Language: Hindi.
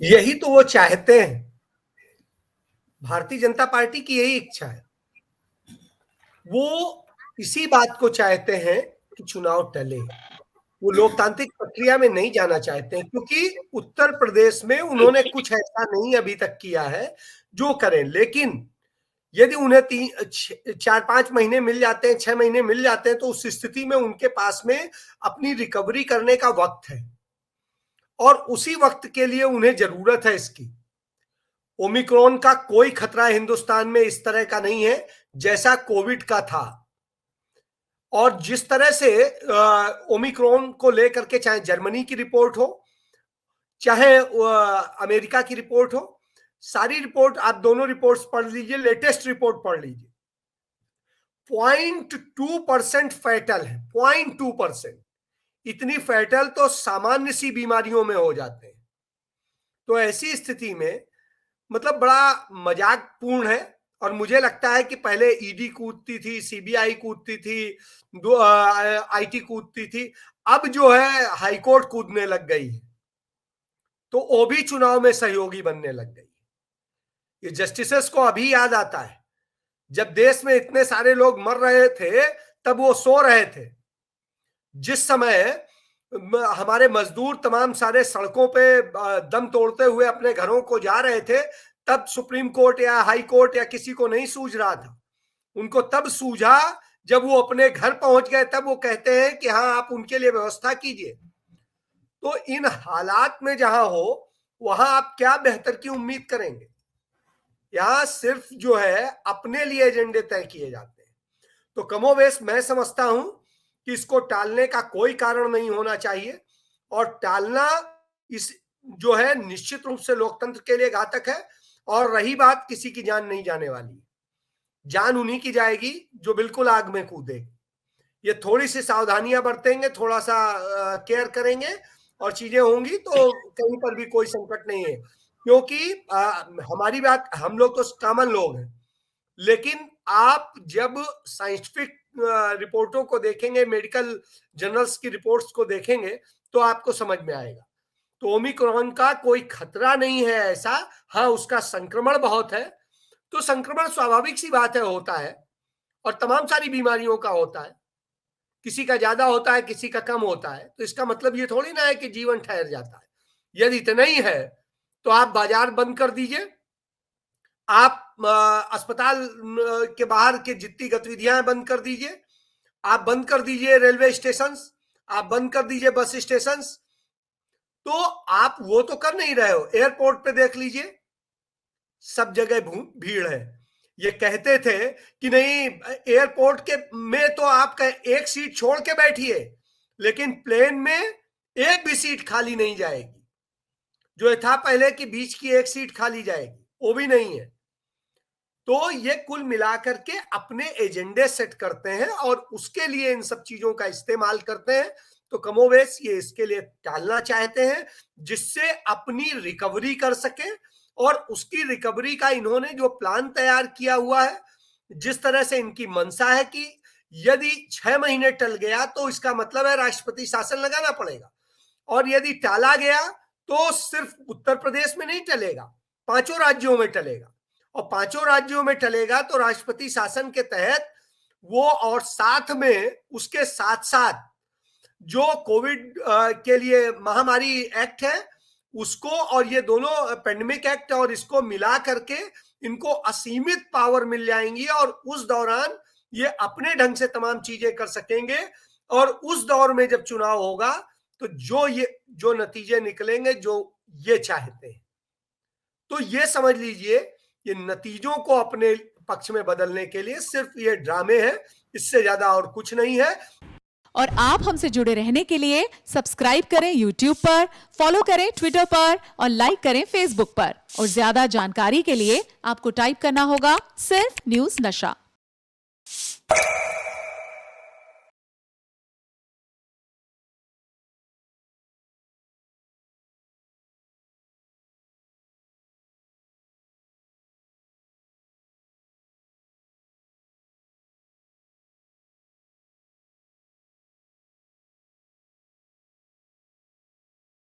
यही तो वो चाहते हैं। भारतीय जनता पार्टी की यही इच्छा है। वो इसी बात को चाहते हैं कि चुनाव टले। वो लोकतांत्रिक प्रक्रिया में नहीं जाना चाहते हैं, क्योंकि उत्तर प्रदेश में उन्होंने कुछ ऐसा नहीं अभी तक किया है जो करें। लेकिन यदि उन्हें 4-5 महीने मिल जाते हैं, 6 महीने मिल जाते हैं, तो उस स्थिति में उनके पास में अपनी रिकवरी करने का वक्त है, और उसी वक्त के लिए उन्हें जरूरत है इसकी। ओमिक्रॉन का कोई खतरा हिंदुस्तान में इस तरह का नहीं है जैसा कोविड का था। और जिस तरह से ओमिक्रॉन को लेकर के, चाहे जर्मनी की रिपोर्ट हो, चाहे अमेरिका की रिपोर्ट हो, सारी रिपोर्ट, आप दोनों रिपोर्ट्स पढ़ लीजिए, लेटेस्ट रिपोर्ट पढ़ लीजिए, 0.2% फैटल है। 0.2%। इतनी फैटल तो सामान्य सी बीमारियों में हो जाते हैं। तो ऐसी स्थिति में मतलब बड़ा मजाक पूर्ण है। और मुझे लगता है कि पहले ईडी कूदती थी, सीबीआई कूदती थी, आईटी कूदती थी, अब जो है हाईकोर्ट कूदने लग गई है। तो वो भी चुनाव में सहयोगी बनने लग गई। ये जस्टिसेस को अभी याद आता है, जब देश में इतने सारे लोग मर रहे थे तब वो सो रहे थे। जिस समय हमारे मजदूर तमाम सारे सड़कों पे दम तोड़ते हुए अपने घरों को जा रहे थे, तब सुप्रीम कोर्ट या हाई कोर्ट या किसी को नहीं सूझ रहा था। उनको तब सूझा जब वो अपने घर पहुंच गए, तब वो कहते हैं कि हाँ, आप उनके लिए व्यवस्था कीजिए। तो इन हालात में जहां हो, वहां आप क्या बेहतर की उम्मीद करेंगे? यहां सिर्फ जो है अपने लिए एजेंडे तय किए जाते हैं। तो कमोवेश मैं समझता हूं कि इसको टालने का कोई कारण नहीं होना चाहिए, और टालना इस जो है निश्चित रूप से लोकतंत्र के लिए घातक है। और रही बात, किसी की जान नहीं जाने वाली, जान उन्हीं की जाएगी जो बिल्कुल आग में कूदे। ये थोड़ी सी सावधानियां बरतेंगे, थोड़ा सा केयर करेंगे, और चीजें होंगी तो कहीं पर भी कोई संकट नहीं है। क्योंकि हमारी बात, हम लोग तो कॉमन लोग हैं, लेकिन आप जब साइंटिफिक रिपोर्टों को देखेंगे, मेडिकल जर्नल्स की रिपोर्ट्स को देखेंगे, तो आपको समझ में आएगा। तो ओमिक्रॉन का कोई खतरा नहीं है ऐसा। हाँ, उसका संक्रमण बहुत है। तो संक्रमण स्वाभाविक सी बात है, होता है, और तमाम सारी बीमारियों का होता है। किसी का ज्यादा होता है, किसी का कम होता है। तो इसका मतलब ये थोड़ी ना है कि जीवन ठहर जाता है। यदि इतना ही है तो आप बाजार बंद कर दीजिए, आप अस्पताल के बाहर के जितनी गतिविधियां बंद कर दीजिए, आप बंद कर दीजिए रेलवे स्टेशन, आप बंद कर दीजिए बस स्टेशन। तो आप वो तो कर नहीं रहे हो। एयरपोर्ट पे देख लीजिए, सब जगह भीड़ है। ये कहते थे कि नहीं, एयरपोर्ट के में तो आप एक सीट छोड़ के बैठिए, लेकिन प्लेन में एक भी सीट खाली नहीं जाएगी। जो था पहले कि बीच की एक सीट खाली जाएगी, वो भी नहीं है। तो ये कुल मिलाकर के अपने एजेंडे सेट करते हैं, और उसके लिए इन सब चीजों का इस्तेमाल करते हैं। तो कमोवेश ये इसके लिए टालना चाहते हैं, जिससे अपनी रिकवरी कर सके। और उसकी रिकवरी का इन्होंने जो प्लान तैयार किया हुआ है, जिस तरह से इनकी मंशा है कि यदि 6 महीने टल गया तो इसका मतलब है राष्ट्रपति शासन लगाना पड़ेगा। और यदि टाला गया तो सिर्फ उत्तर प्रदेश में नहीं टलेगा, 5 राज्यों में टलेगा। और 5 राज्यों में टलेगा तो राष्ट्रपति शासन के तहत वो, और साथ में उसके साथ साथ जो कोविड के लिए महामारी एक्ट है उसको, और ये दोनों पेंडेमिक एक्ट, और इसको मिला करके इनको असीमित पावर मिल जाएंगी। और उस दौरान ये अपने ढंग से तमाम चीजें कर सकेंगे। और उस दौर में जब चुनाव होगा तो जो नतीजे निकलेंगे, जो ये चाहते हैं, तो ये समझ लीजिए, ये नतीजों को अपने पक्ष में बदलने के लिए सिर्फ ये ड्रामे हैं, इससे ज्यादा और कुछ नहीं है। और आप हमसे जुड़े रहने के लिए सब्सक्राइब करें YouTube पर, फॉलो करें Twitter पर, और लाइक करें Facebook पर। और ज्यादा जानकारी के लिए आपको टाइप करना होगा सिर्फ न्यूज़ नशा।